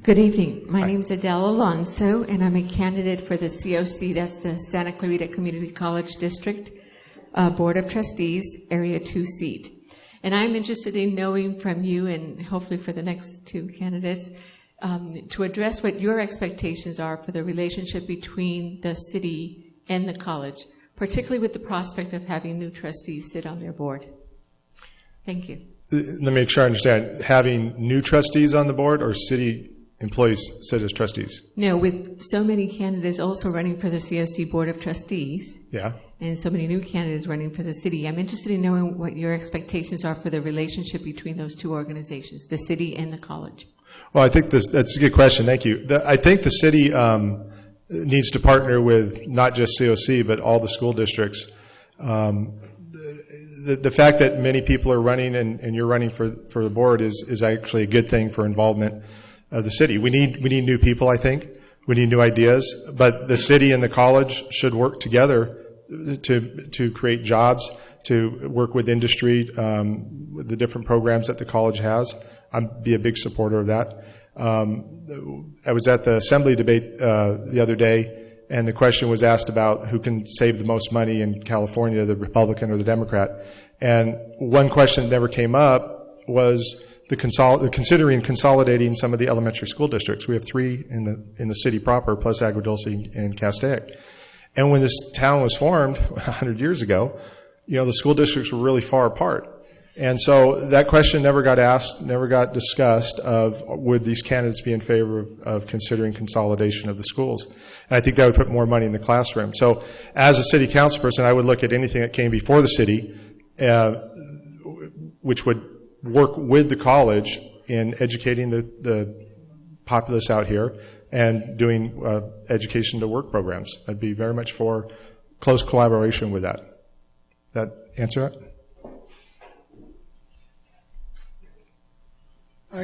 Good evening. My name is Adele Alonso, and I'm a candidate for the COC, that's the Santa Clarita Community College District Board of Trustees, Area 2 seat. And I'm interested in knowing from you, and hopefully for the next two candidates, to address what your expectations are for the relationship between the city and the college, particularly with the prospect of having new trustees sit on their board. Thank you. Let me make sure I understand. Having new trustees on the board or city employees sit as trustees? No, with so many candidates also running for the COC Board of Trustees. Yeah. And so many new candidates running for the city. I'm interested in knowing what your expectations are for the relationship between those two organizations, the city and the college. Well, I think that's a good question. Thank you. I think the city needs to partner with not just COC, but all the school districts. The fact that many people are running and you're running for the board is actually a good thing for involvement of the city. We need new people, I think. We need new ideas, but the city and the college should work together to create jobs, to work with industry, with the different programs that the college has. I'd be a big supporter of that. I was at the assembly debate the other day, and the question was asked about who can save the most money in California, the Republican or the Democrat. And one question that never came up was considering consolidating some of the elementary school districts. We have 3 in the city proper, plus Agua Dulce and Castaic. And when this town was formed 100 years ago, the school districts were really far apart. And so that question never got asked, never got discussed of would these candidates be in favor of considering consolidation of the schools. And I think that would put more money in the classroom. So as a city council person, I would look at anything that came before the city, which would work with the college in educating the populace out here and doing education to work programs. I'd be very much for close collaboration with that. That answer it?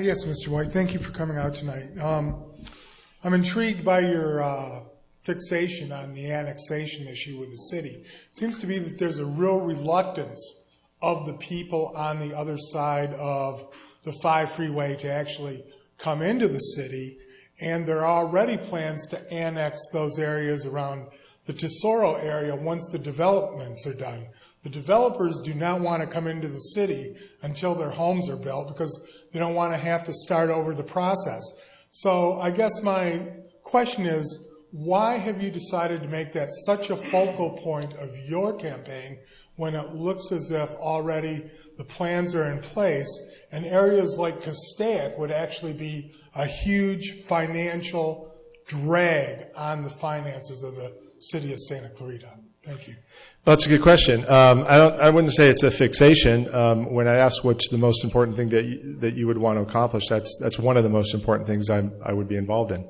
Yes, Mr. White. Thank you for coming out tonight. I'm intrigued by your fixation on the annexation issue with the city. It seems to be that there's a real reluctance of the people on the other side of the 5 freeway to actually come into the city, and there are already plans to annex those areas around the Tesoro area once the developments are done. The developers do not want to come into the city until their homes are built because they don't want to have to start over the process. So I guess my question is, why have you decided to make that such a focal point of your campaign when it looks as if already the plans are in place and areas like Castaic would actually be a huge financial drag on the finances of the city of Santa Clarita? Thank you. Well, that's a good question. I wouldn't say it's a fixation. When I ask what's the most important thing that you would want to accomplish, that's one of the most important things I would be involved in.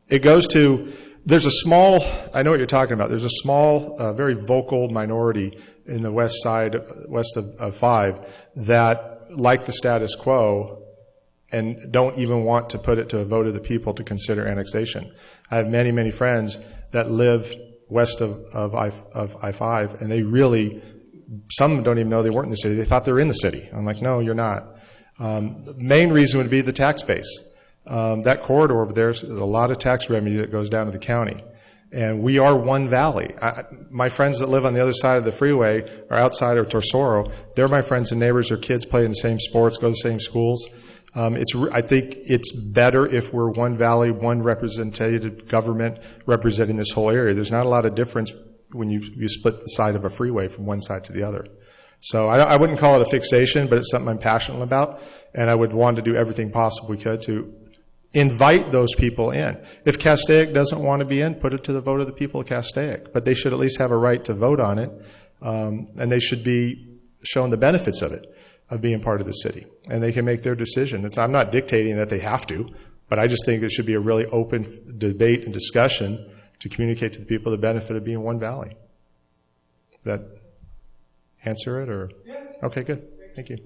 It goes to, there's a small, I know what you're talking about, there's a small, very vocal minority in the west side, west of 5, that like the status quo and don't even want to put it to a vote of the people to consider annexation. I have many, many friends that live west of I-5, and they really, some don't even know they weren't in the city. They thought they were in the city. I'm like, no, you're not. The main reason would be the tax base. That corridor over there, there's a lot of tax revenue that goes down to the county. And we are one valley. My friends that live on the other side of the freeway are outside of Tesoro. They're my friends and neighbors. Their kids play in the same sports, go to the same schools. I think it's better if we're one valley, one representative government representing this whole area. There's not a lot of difference when you split the side of a freeway from one side to the other. So I wouldn't call it a fixation, but it's something I'm passionate about, and I would want to do everything possible we could to invite those people in. If Castaic doesn't want to be in, put it to the vote of the people of Castaic. But they should at least have a right to vote on it, and they should be shown the benefits of it, of being part of the city. And they can make their decision. I'm not dictating that they have to, but I just think it should be a really open debate and discussion to communicate to the people the benefit of being one valley. Does that answer it? Or? Yeah. Okay, good. Thank you.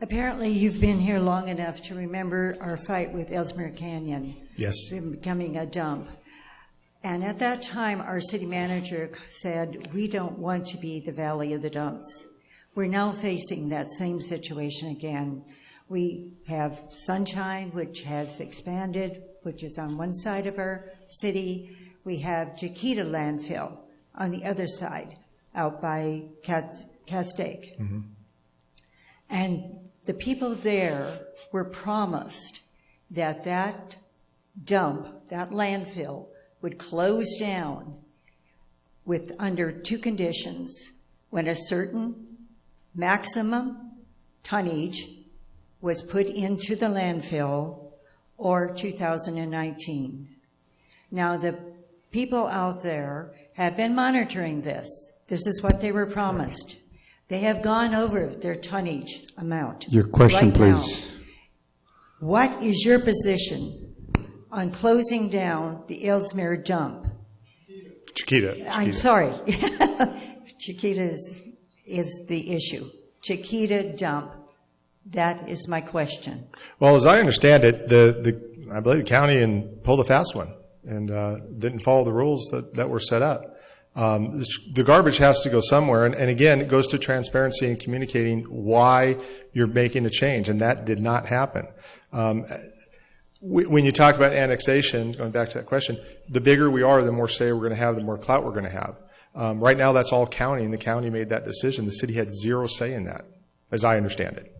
Apparently you've been here long enough to remember our fight with Ellesmere Canyon. Yes. Becoming a dump. And at that time, our city manager said, we don't want to be the valley of the dumps. We're now facing that same situation again. We have Sunshine, which has expanded, which is on one side of our city. We have Chiquita landfill on the other side, out by Castaic. Mm-hmm. And the people there were promised that that dump, that landfill, would close down with under two conditions: when a certain maximum tonnage was put into the landfill, or 2019. Now, the people out there have been monitoring this. This is what they were promised. They have gone over their tonnage amount. Your question, right now. please. What is your position on closing down the Ellesmere dump? Chiquita. I'm sorry. Chiquita is the issue. Chiquita dump. That is my question. Well, as I understand it, I believe the county pulled a fast one and didn't follow the rules that were set up. The garbage has to go somewhere, and again, it goes to transparency and communicating why you're making a change, and that did not happen. When you talk about annexation, going back to that question, the bigger we are, the more say we're going to have, the more clout we're going to have. Right now, that's all county, and the county made that decision. The city had zero say in that, as I understand it.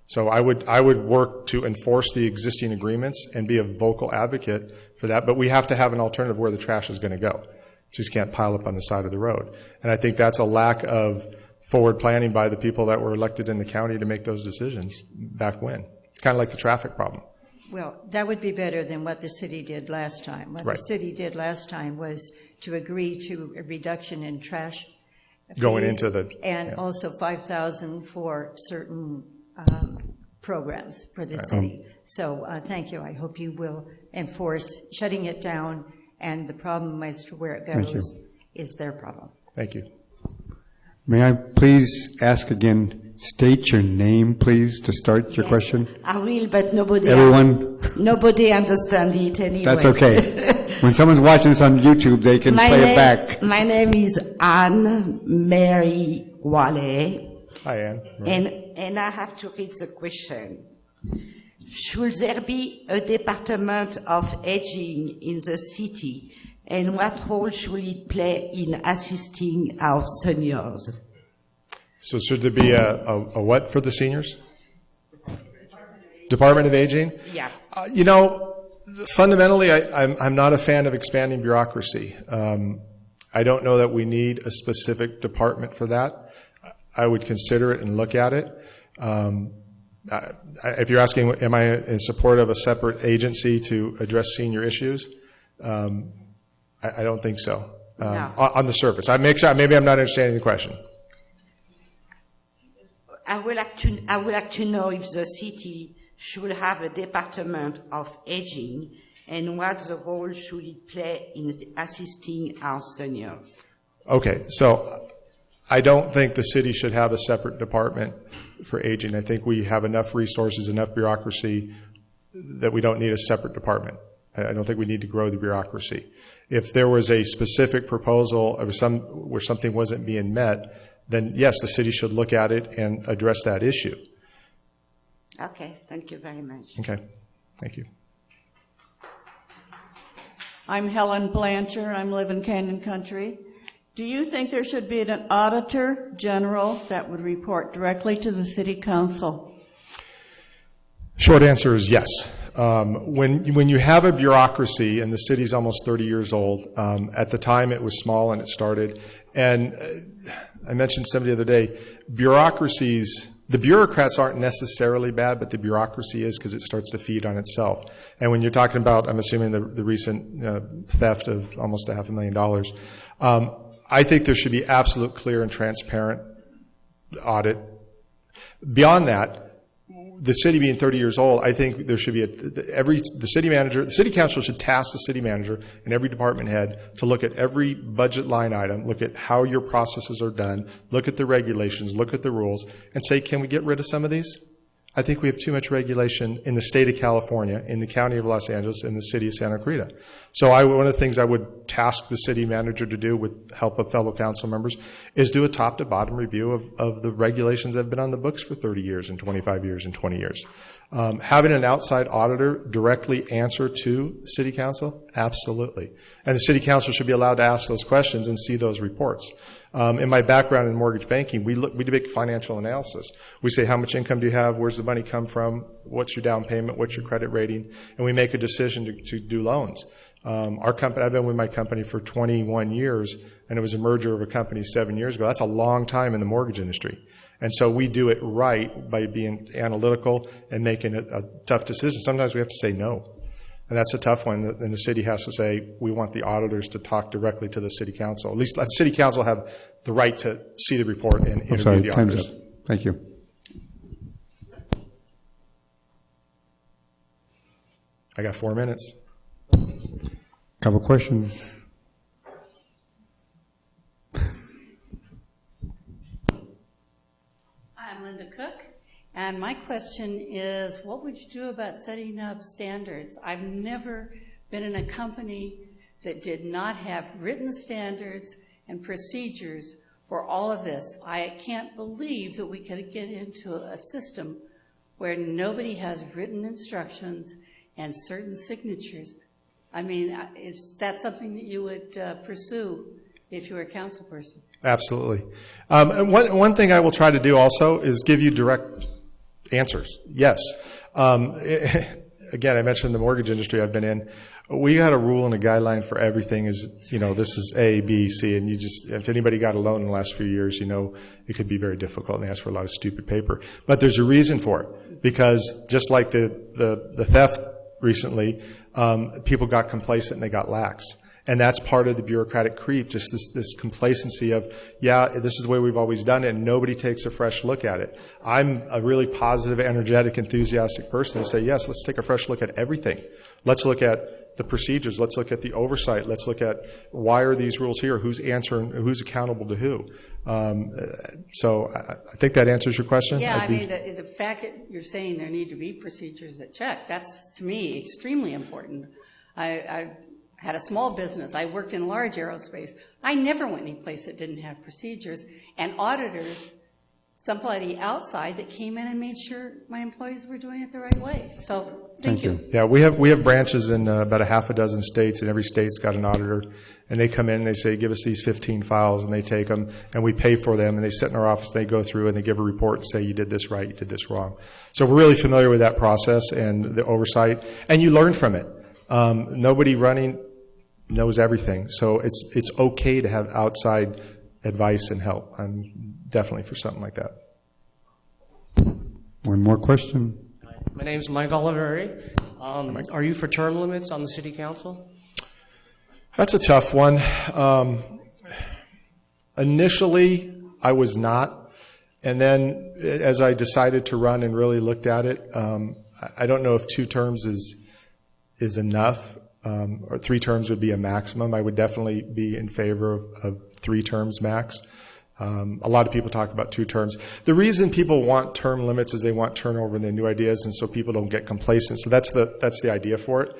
So I would work to enforce the existing agreements and be a vocal advocate for that, but we have to have an alternative where the trash is going to go. Just can't pile up on the side of the road. And I think that's a lack of forward planning by the people that were elected in the county to make those decisions back when. It's kind of like the traffic problem. Well, that would be better than what the city did last time. What Right. the city did last time was to agree to a reduction in trash Going fees into the... and yeah. also $5,000 for certain programs for the city. So thank you. I hope you will enforce shutting it down, and the problem as to where it goes is their problem. Thank you. May I please ask again, state your name, please, to start your question? I will, but nobody understands it anyway. That's okay. When someone's watching this on YouTube, they can play it back. My name is Anne Mary Wallet. Hi, Ann. And I have to read the question. Should there be a department of aging in the city, and what role should it play in assisting our seniors? So should there be a what for the seniors? Department of Aging? Yeah. Fundamentally, I'm not a fan of expanding bureaucracy. I don't know that we need a specific department for that. I would consider it and look at it. If you're asking, am I in support of a separate agency to address senior issues? I don't think so. No. On the surface, maybe I'm not understanding the question. I would like to know if the city should have a department of aging, and what the role should it play in assisting our seniors. Okay, so I don't think the city should have a separate department for aging. I think we have enough resources, enough bureaucracy that we don't need a separate department. I don't think we need to grow the bureaucracy. If there was a specific proposal where something wasn't being met, then yes, the city should look at it and address that issue. Okay, thank you very much. Okay, thank you. I'm Helen Blancher. I live in Canyon Country. Do you think there should be an auditor general that would report directly to the city council? Short answer is yes. When you have a bureaucracy, and the city's almost 30 years old, at the time it was small and it started, and I mentioned somebody the other day, the bureaucrats aren't necessarily bad, but the bureaucracy is, because it starts to feed on itself. And when you're talking about, I'm assuming the recent theft of almost $500,000, I think there should be absolute, clear, and transparent audit. Beyond that, the city being 30 years old, I think there should be the city council should task the city manager and every department head to look at every budget line item, look at how your processes are done, look at the regulations, look at the rules, and say, can we get rid of some of these? I think we have too much regulation in the state of California, in the county of Los Angeles, in the city of Santa Clarita. So one of the things I would task the city manager to do with help of fellow council members is do a top to bottom review of the regulations that have been on the books for 30 years and 25 years and 20 years. Having an outside auditor directly answer to city council, absolutely. And the city council should be allowed to ask those questions and see those reports. In my background in mortgage banking, we do big financial analysis. We say, how much income do you have? Where's the money come from? What's your down payment? What's your credit rating? And we make a decision to do loans. Our company, I've been with my company for 21 years, and it was a merger of a company 7 years ago. That's a long time in the mortgage industry. And so we do it right by being analytical and making a tough decision. Sometimes we have to say no. And that's a tough one, and the city has to say, we want the auditors to talk directly to the city council. At least the city council have the right to see the report and interview the auditors. Time's up. Thank you. I got 4 minutes. Couple questions. I'm Linda Cook, and my question is, what would you do about setting up standards? I've never been in a company that did not have written standards and procedures for all of this. I can't believe that we could get into a system where nobody has written instructions and certain signatures. I mean, is that something that you would pursue if you were a council person? Absolutely. And one thing I will try to do also is give you direct answers. Yes. Again, I mentioned the mortgage industry I've been in. We got a rule and a guideline for everything is, this is A, B, C, and if anybody got a loan in the last few years, it could be very difficult and they ask for a lot of stupid paper. But there's a reason for it, because just like the theft recently, people got complacent and they got lax. And that's part of the bureaucratic creep, just this complacency of, this is the way we've always done it, and nobody takes a fresh look at it. I'm a really positive, energetic, enthusiastic person to say, yes, let's take a fresh look at everything. Let's look at the procedures. Let's look at the oversight. Let's look at why are these rules here? Who's answering? Who's accountable to who? So I think that answers your question. Yeah, I mean, the fact that you're saying there need to be procedures that check, that's, to me, extremely important. I had a small business. I worked in large aerospace. I never went any place that didn't have procedures. And auditors, somebody outside that came in and made sure my employees were doing it the right way. So thank you. Yeah, we have branches in about a half a dozen states, and every state's got an auditor. And they come in and they say, give us these 15 files, and they take them, and we pay for them, and they sit in our office, they go through, and they give a report and say, you did this right, you did this wrong. So we're really familiar with that process and the oversight, and you learn from it. Nobody running knows everything, so it's okay to have outside advice and help. I'm definitely for something like that. One more question. My name is Mike Oliveri. Are you for term limits on the city council? That's a tough one. Initially, I was not, and then as I decided to run and really looked at it, I don't know if 2 terms is enough. Or 3 terms would be a maximum. I would definitely be in favor of 3 terms max. A lot of people talk about 2 terms. The reason people want term limits is they want turnover and they new ideas, and so people don't get complacent. So that's the idea for it.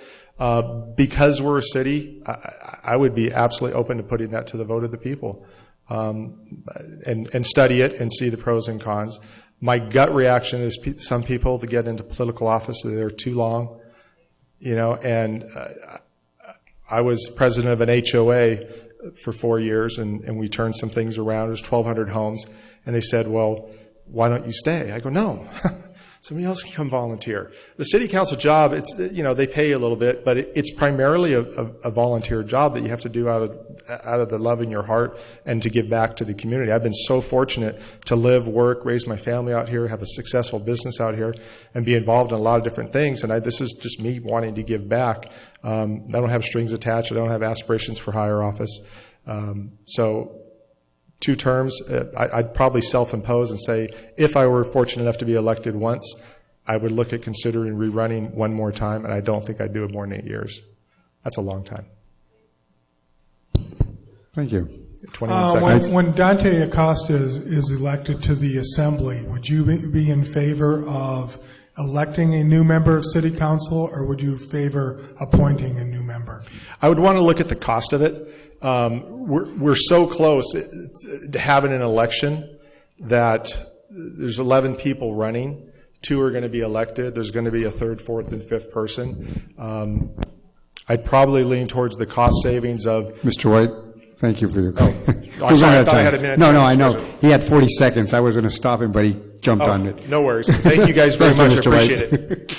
Because we're a city, I would be absolutely open to putting that to the vote of the people, and study it and see the pros and cons. My gut reaction is some people that get into political office, they're too long. And I was president of an HOA for 4 years, and we turned some things around. There's 1,200 homes, and they said, well, why don't you stay? I go, no, somebody else can come volunteer. The city council job, it's, they pay you a little bit, but it's primarily a volunteer job that you have to do out of the love in your heart and to give back to the community. I've been so fortunate to live, work, raise my family out here, have a successful business out here, and be involved in a lot of different things. And this is just me wanting to give back. I don't have strings attached. I don't have aspirations for higher office. So 2 terms, I'd probably self-impose and say, if I were fortunate enough to be elected once, I would look at considering rerunning one more time, and I don't think I'd do it more than 8 years. That's a long time. Thank you. 21 seconds. When Dante Acosta is elected to the Assembly, would you be in favor of electing a new member of City Council, or would you favor appointing a new member? I would want to look at the cost of it. We're so close to having an election that there's 11 people running. 2 are going to be elected. There's going to be a 3rd, 4th, and 5th person. I'd probably lean towards the cost savings of... Mr. White, thank you for your call. I'm sorry, I thought I had a minute. No, I know. He had 40 seconds. I was going to stop him, but he jumped on it. No worries. Thank you guys very Thank you, much. Mr. I appreciate White. it.